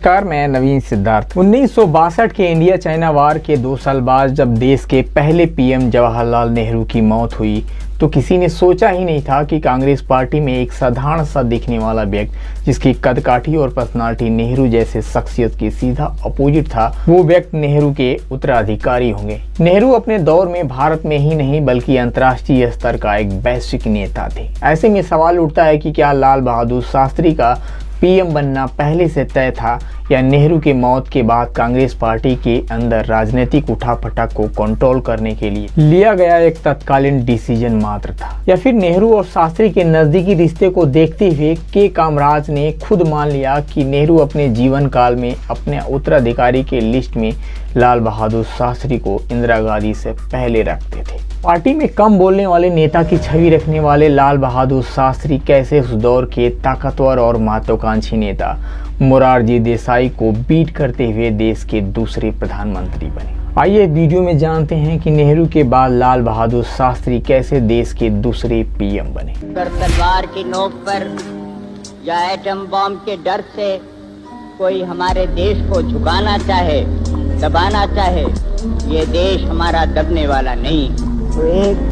नमस्कार, मैं नवीन सिद्धार्थ। 1962 के इंडिया चाइना वार के 2 साल बाद जब देश के पहले पीएम जवाहरलाल नेहरू की मौत हुई तो किसी ने सोचा ही नहीं था कि कांग्रेस पार्टी में एक साधारण सा दिखने वाला व्यक्ति, जिसकी कदकाठी और पर्सनालिटी नेहरू जैसे शख्सियत के सीधा अपोजिट था, वो व्यक्ति नेहरू के उत्तराधिकारी होंगे। नेहरू अपने दौर में भारत में ही नहीं बल्कि अंतर्राष्ट्रीय स्तर का एक वैश्विक नेता थे। ऐसे में सवाल उठता है कि क्या लाल बहादुर शास्त्री का पीएम बनना पहले से तय था या नेहरू के मौत के बाद कांग्रेस पार्टी के अंदर राजनीतिक उठापटक को कंट्रोल करने के लिए लिया गया एक तत्कालीन डिसीजन मात्र था, या फिर नेहरू और शास्त्री के नजदीकी रिश्ते को देखते हुए के कामराज ने खुद मान लिया कि नेहरू अपने जीवन काल में अपने उत्तराधिकारी के लिस्ट में लाल बहादुर शास्त्री को इंदिरा गांधी से पहले रखते थे। पार्टी में कम बोलने वाले नेता की छवि रखने वाले लाल बहादुर शास्त्री कैसे उस दौर के ताकतवर और महत्वाकांक्षी नेता मोरारजी देसाई को बीट करते हुए देश के दूसरे प्रधानमंत्री बने। आइए वीडियो में जानते हैं कि नेहरू के बाद लाल बहादुर शास्त्री कैसे देश के दूसरे पीएम बने। अगर तलवार की नोक पर या एटम बम के डर से कोई हमारे देश को झुकाना चाहे, दबाना चाहे, ये देश हमारा दबने वाला नहीं।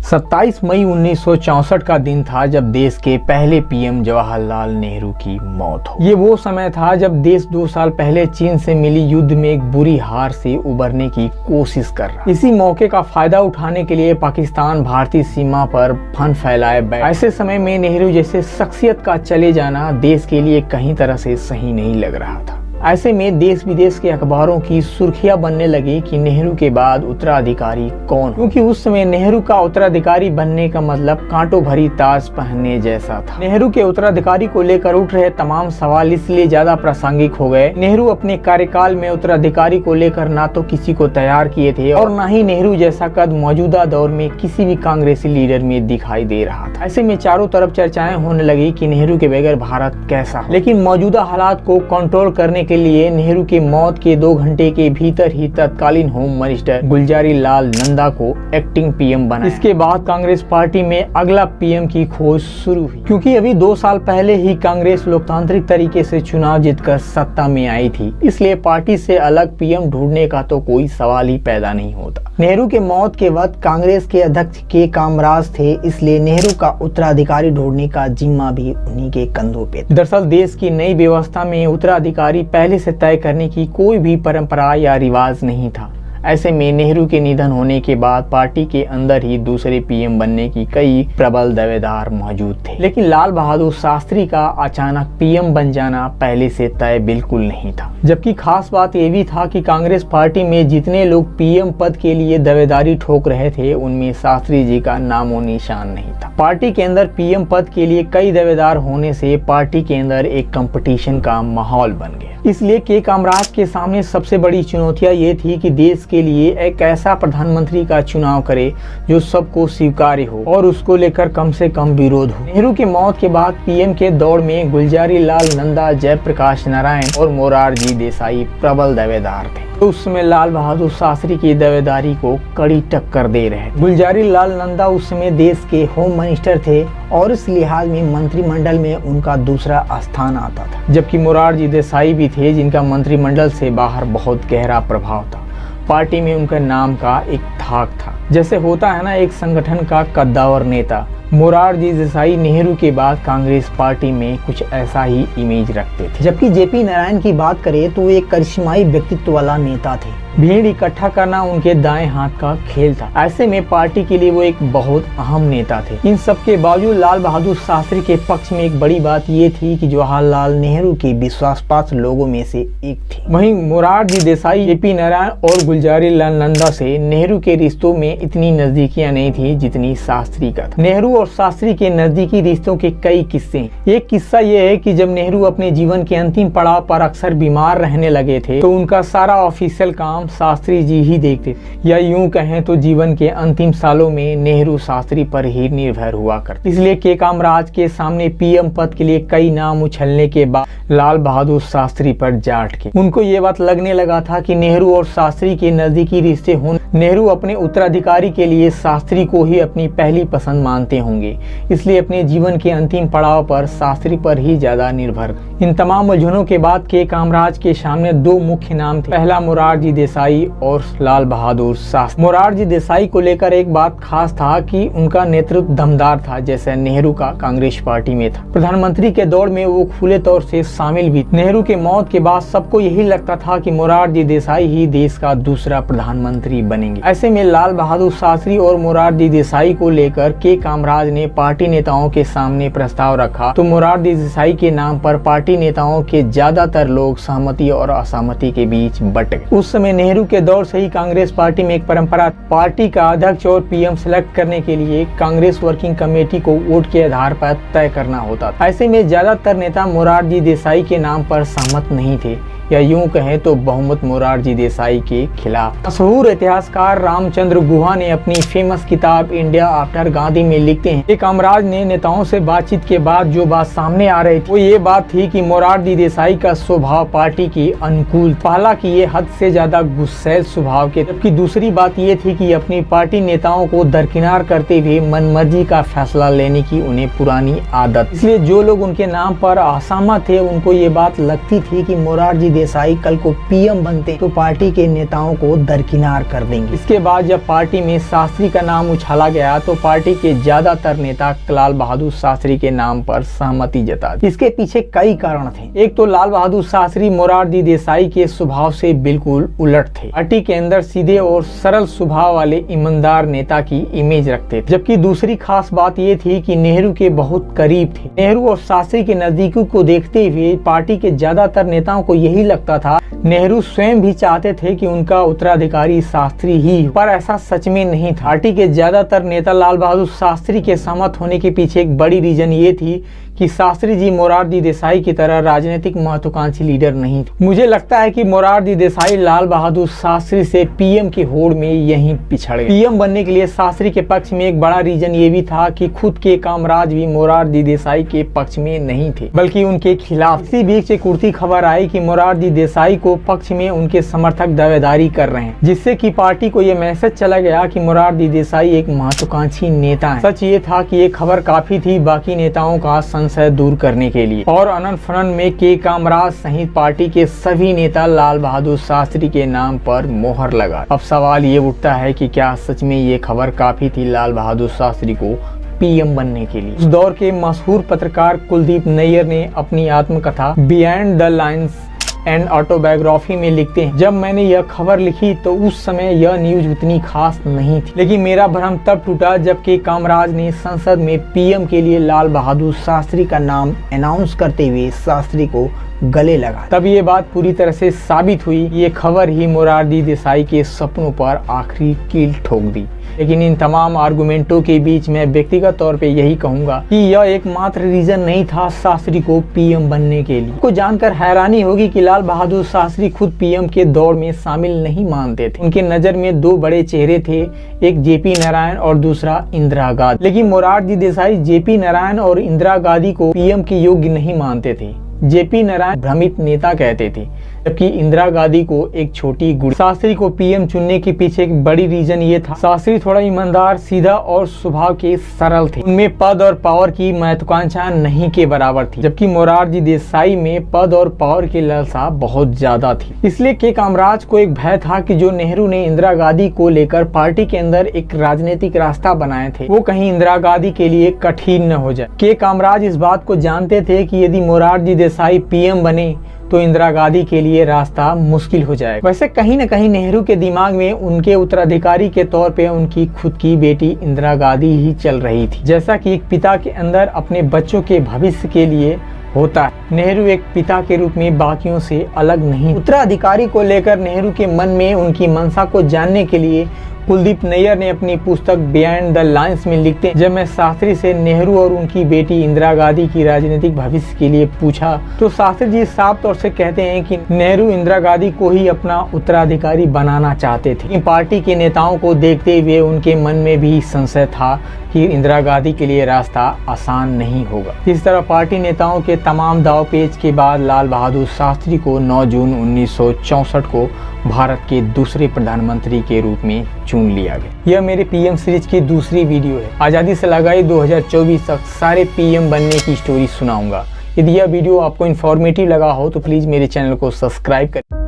27 मई 1964 का दिन था जब देश के पहले पीएम जवाहरलाल नेहरू की मौत हो। ये वो समय था जब देश 2 साल पहले चीन से मिली युद्ध में एक बुरी हार से उबरने की कोशिश कर रहा। इसी मौके का फायदा उठाने के लिए पाकिस्तान भारतीय सीमा पर फन फैलाए बैठा। ऐसे समय में नेहरू जैसे शख्सियत का चले जाना देश के लिए कहीं तरह से सही नहीं लग रहा था। ऐसे में देश विदेश के अखबारों की सुर्खियां बनने लगी कि नेहरू के बाद उत्तराधिकारी कौन, क्योंकि उस समय नेहरू का उत्तराधिकारी बनने का मतलब कांटों भरी ताज पहनने जैसा था। नेहरू के उत्तराधिकारी को लेकर उठ रहे तमाम सवाल इसलिए ज्यादा प्रासंगिक हो गए। नेहरू अपने कार्यकाल में उत्तराधिकारी को लेकर ना तो किसी को तैयार किए थे और न ही नेहरू जैसा कद मौजूदा दौर में किसी भी कांग्रेसी लीडर में दिखाई दे रहा था। ऐसे में चारों तरफ चर्चाएं होने लगी कि नेहरू के बगैर भारत कैसा हो। लेकिन मौजूदा हालात को कंट्रोल करने के लिए नेहरू के मौत के 2 घंटे के भीतर ही तत्कालीन होम मिनिस्टर गुलजारी लाल नंदा को एक्टिंग पीएम बनाया। इसके बाद कांग्रेस पार्टी में अगला पीएम की खोज शुरू हुई, क्योंकि अभी 2 साल पहले ही कांग्रेस लोकतांत्रिक तरीके से चुनाव जीतकर सत्ता में आई थी, इसलिए पार्टी से अलग पीएम ढूंढने का तो कोई सवाल ही पैदा नहीं होता। नेहरू के मौत के वक्त कांग्रेस के अध्यक्ष के कामराज थे, इसलिए नेहरू का उत्तराधिकारी ढूंढने का जिम्मा भी उन्हीं के कंधों पे। दरअसल देश की नई व्यवस्था में उत्तराधिकारी पहले से तय करने की कोई भी परंपरा या रिवाज नहीं था। ऐसे में नेहरू के निधन होने के बाद पार्टी के अंदर ही दूसरे पीएम बनने की कई प्रबल दावेदार मौजूद थे, लेकिन लाल बहादुर शास्त्री का अचानक पीएम बन जाना पहले से तय बिल्कुल नहीं था। जबकि खास बात यह भी था कि कांग्रेस पार्टी में जितने लोग पीएम पद के लिए दावेदारी ठोक रहे थे उनमें शास्त्री जी का नामो निशान नहीं था। पार्टी के अंदर पीएम पद के लिए कई दावेदार होने से पार्टी के अंदर एक कंपटीशन का माहौल बन गया। इसलिए के कामराज के सामने सबसे बड़ी चुनौतियां ये थी कि देश के लिए एक ऐसा प्रधानमंत्री का चुनाव करे जो सबको स्वीकार्य हो और उसको लेकर कम से कम विरोध हो। नेहरू की मौत के बाद पीएम के दौड़ में गुलजारी लाल नंदा, जयप्रकाश नारायण और मोरारजी देसाई प्रबल दावेदार थे। तो उस समय लाल बहादुर शास्त्री की दावेदारी को कड़ी टक्कर दे रहे। गुलजारी लाल नंदा उस समय देश के होम मिनिस्टर थे और इस लिहाज में मंत्रिमंडल में उनका दूसरा स्थान आता था, जबकि मोरारजी देसाई भी थे जिनका मंत्रिमंडल से बाहर बहुत गहरा प्रभाव था। पार्टी में उनका नाम का एक धाक था, जैसे होता है ना एक संगठन का कद्दावर नेता। मोरारजी देसाई नेहरू के बाद कांग्रेस पार्टी में कुछ ऐसा ही इमेज रखते थे। जबकि जेपी नारायण की बात करें तो वो एक करिश्माई व्यक्तित्व वाला नेता थे। भीड़ इकट्ठा करना उनके दाएं हाथ का खेल था। ऐसे में पार्टी के लिए वो एक बहुत अहम नेता थे। इन सब के बावजूद लाल बहादुर शास्त्री के पक्ष में एक बड़ी बात ये थी कि जवाहरलाल नेहरू के विश्वासपात्र लोगों में से एक थे। वहीं मोरारजी देसाई, जेपी नारायण और गुलजारी लाल नंदा से नेहरू के रिश्तों में इतनी नजदीकियां नहीं थी जितनी शास्त्री का था। नेहरू और शास्त्री के नजदीकी रिश्तों के कई किस्से। एक किस्सा ये है कि जब नेहरू अपने जीवन के अंतिम पड़ाव पर अक्सर बीमार रहने लगे थे तो उनका सारा ऑफिशियल काम शास्त्री जी ही देखते, या यूं कहें तो जीवन के अंतिम सालों में नेहरू शास्त्री पर ही निर्भर हुआ करते। इसलिए के कामराज के सामने पीएम पद के लिए कई नाम उछलने के बाद लाल बहादुर शास्त्री पर जा अटके। उनको ये बात लगने लगा था कि नेहरू और शास्त्री के नजदीकी रिश्ते होने नेहरू अपने उत्तराधिकारी उत्तराधिकारी के लिए शास्त्री को ही अपनी पहली पसंद मानते होंगे, इसलिए अपने जीवन के अंतिम पड़ाव पर शास्त्री पर ही ज्यादा निर्भर। इन तमाम उलझनों के बाद के कामराज के सामने दो मुख्य नाम थे, पहला मोरारजी देसाई और लाल बहादुर शास्त्री। मोरारजी देसाई को लेकर एक बात खास था कि उनका नेतृत्व दमदार था, जैसे नेहरू का कांग्रेस पार्टी में था। प्रधानमंत्री के दौड़ में वो खुले तौर से शामिल भी। नेहरू के मौत के बाद सबको यही लगता था कि मोरारजी देसाई ही देश का दूसरा प्रधानमंत्री बनेंगे। ऐसे में लाल बहादुर शास्त्री और मोरारजी देसाई को लेकर के कामराज ने पार्टी नेताओं के सामने प्रस्ताव रखा तो मोरारजी देसाई के नाम पर पार्टी नेताओं के ज्यादातर लोग सहमति और असहमति के बीच बट गए। उस समय नेहरू के दौर से ही कांग्रेस पार्टी में एक परंपरा, पार्टी का अध्यक्ष और पीएम सेलेक्ट करने के लिए कांग्रेस वर्किंग कमेटी को वोट के आधार पर तय करना होता था। ऐसे में ज्यादातर नेता मोरारजी देसाई के नाम पर सहमत नहीं थे, या यूं कहें तो बहुमत मोरारजी देसाई के खिलाफ। मशहूर इतिहासकार रामचंद्र गुहा ने अपनी फेमस किताब इंडिया आफ्टर गांधी में लिखते हैं कि कामराज ने नेताओं से बातचीत के बाद जो बात सामने आ रही थी वो ये बात थी कि मोरारजी देसाई का स्वभाव पार्टी के अनुकूल, पहला कि ये हद से ज्यादा गुस्सैल स्वभाव के, जबकि दूसरी बात ये थी कि अपनी पार्टी नेताओं को दरकिनार करते हुए मनमर्जी का फैसला लेने की उन्हें पुरानी आदत। इसलिए जो लोग उनके नाम पर असहमत थे उनको ये बात लगती थी कि मोरारजी देसाई कल को पीएम बनते तो पार्टी के नेताओं को दरकिनार कर देंगे। इसके बाद जब पार्टी में शास्त्री का नाम उछाला गया तो पार्टी के ज्यादातर नेता लाल बहादुर शास्त्री के नाम पर सहमति जता दी। इसके पीछे कई कारण थे। एक तो लाल बहादुर शास्त्री मोरारजी देसाई के स्वभाव से बिल्कुल उलट थे। पार्टी के अंदर सीधे और सरल स्वभाव वाले ईमानदार नेता की इमेज रखते थे, जबकि दूसरी खास बात ये थी कि नेहरू के बहुत करीब थे। नेहरू और शास्त्री के नजदीकी को देखते हुए पार्टी के ज्यादातर नेताओं को यही लगता था, नेहरू स्वयं भी चाहते थे कि उनका उत्तराधिकारी शास्त्री ही, पर ऐसा सच में नहीं था। पार्टी के ज्यादातर नेता लाल बहादुर शास्त्री के सहमत होने के पीछे एक बड़ी रीजन ये थी कि शास्त्री जी मोरारजी देसाई की तरह राजनीतिक महत्वाकांक्षी लीडर नहीं थे। मुझे लगता है कि मोरारजी देसाई लाल बहादुर शास्त्री से पीएम की होड़ में यहीं पिछड़ गए। पीएम बनने के लिए शास्त्री के पक्ष में एक बड़ा रीजन ये भी था कि खुद के कामराज भी मोरारजी देसाई के पक्ष में नहीं थे, बल्कि उनके खिलाफ। इसी बीच एक उड़ती खबर आई कि मोरारजी देसाई को पक्ष में उनके समर्थक दावेदारी कर रहे हैं, जिससे कि पार्टी को ये मैसेज चला गया कि मोरारजी देसाई एक महत्वाकांक्षी नेता है। सच ये था कि ये खबर काफी थी बाकी नेताओं का संशय दूर करने के लिए, और अनंत फनन में के कामराज सहित पार्टी के सभी नेता लाल बहादुर शास्त्री के नाम पर मोहर लगा। अब सवाल ये उठता है कि क्या सच में ये खबर काफी थी लाल बहादुर शास्त्री को पीएम बनने के लिए? उस दौर के मशहूर पत्रकार कुलदीप नैयर ने अपनी आत्मकथा behind the lines and autobiography में लिखते हैं, जब मैंने यह खबर लिखी तो उस समय यह न्यूज उतनी खास नहीं थी, लेकिन मेरा भ्रम तब टूटा जबकि कामराज ने संसद में पीएम के लिए लाल बहादुर शास्त्री का नाम अनाउंस करते हुए शास्त्री को गले लगा। तब ये बात पूरी तरह से साबित हुई, ये खबर ही मोरारजी देसाई के सपनों पर आखिरी कील ठोक दी। लेकिन इन तमाम आर्गुमेंटों के बीच मैं व्यक्तिगत तौर पे यही कहूंगा कि यह एकमात्र रीजन नहीं था शास्त्री को पीएम बनने के लिए। को जानकर हैरानी होगी कि लाल बहादुर शास्त्री खुद पीएम के दौड़ में शामिल नहीं मानते थे। उनके नजर में दो बड़े चेहरे थे, एक जेपी नारायण और दूसरा इंदिरा गांधी। लेकिन मोरारजी देसाई जेपी नारायण और इंदिरा गांधी को पीएम के योग्य नहीं मानते थे। जेपी नारायण भ्रमित नेता कहते थे, जबकि इंदिरा गांधी को एक छोटी गुड़। शास्त्री को पीएम चुनने के पीछे एक बड़ी रीजन ये था, शास्त्री थोड़ा ईमानदार, सीधा और स्वभाव के सरल थे। उनमें पद और पावर की महत्वाकांक्षा नहीं के बराबर थी, जबकि मोरारजी देसाई में पद और पावर की लालसा बहुत ज्यादा थी। इसलिए के कामराज को एक भय था कि जो नेहरू ने इंदिरा गांधी को लेकर पार्टी के अंदर एक राजनीतिक रास्ता बनाए थे, वो कहीं इंदिरा गांधी के लिए कठिन न हो जाए। के कामराज इस बात को जानते थे कि यदि मोरारजी देसाई पीएम बने तो इंदिरा गांधी के लिए रास्ता मुश्किल हो जाएगा। वैसे कहीं न कहीं नेहरू के दिमाग में उनके उत्तराधिकारी के तौर पे उनकी खुद की बेटी इंदिरा गांधी ही चल रही थी। जैसा कि एक पिता के अंदर अपने बच्चों के भविष्य के लिए होता है, नेहरू एक पिता के रूप में बाकियों से अलग नहीं। उत्तराधिकारी को लेकर नेहरू के मन में उनकी मंशा को जानने के लिए कुलदीप नैयर ने अपनी पुस्तक बिहाइंड द लाइन्स में लिखते हैं, जब मैं शास्त्री से नेहरू और उनकी बेटी इंदिरा गांधी की राजनीतिक भविष्य के लिए पूछा तो शास्त्री जी साफ तौर से कहते हैं कि नेहरू इंदिरा गांधी को ही अपना उत्तराधिकारी बनाना चाहते थे। पार्टी के नेताओं को देखते हुए उनके मन में भी संशय था कि इंदिरा गांधी के लिए रास्ता आसान नहीं होगा। इस तरह पार्टी नेताओं के तमाम दावपेच के बाद लाल बहादुर शास्त्री को 9 जून 1964 को भारत के दूसरे प्रधानमंत्री के रूप में चुन लिया गया। यह मेरे पीएम सीरीज की दूसरी वीडियो है। आज़ादी से लगाई 2024 तक सारे पीएम बनने की स्टोरी सुनाऊंगा। यदि यह वीडियो आपको इन्फॉर्मेटिव लगा हो तो प्लीज़ मेरे चैनल को सब्सक्राइब करें।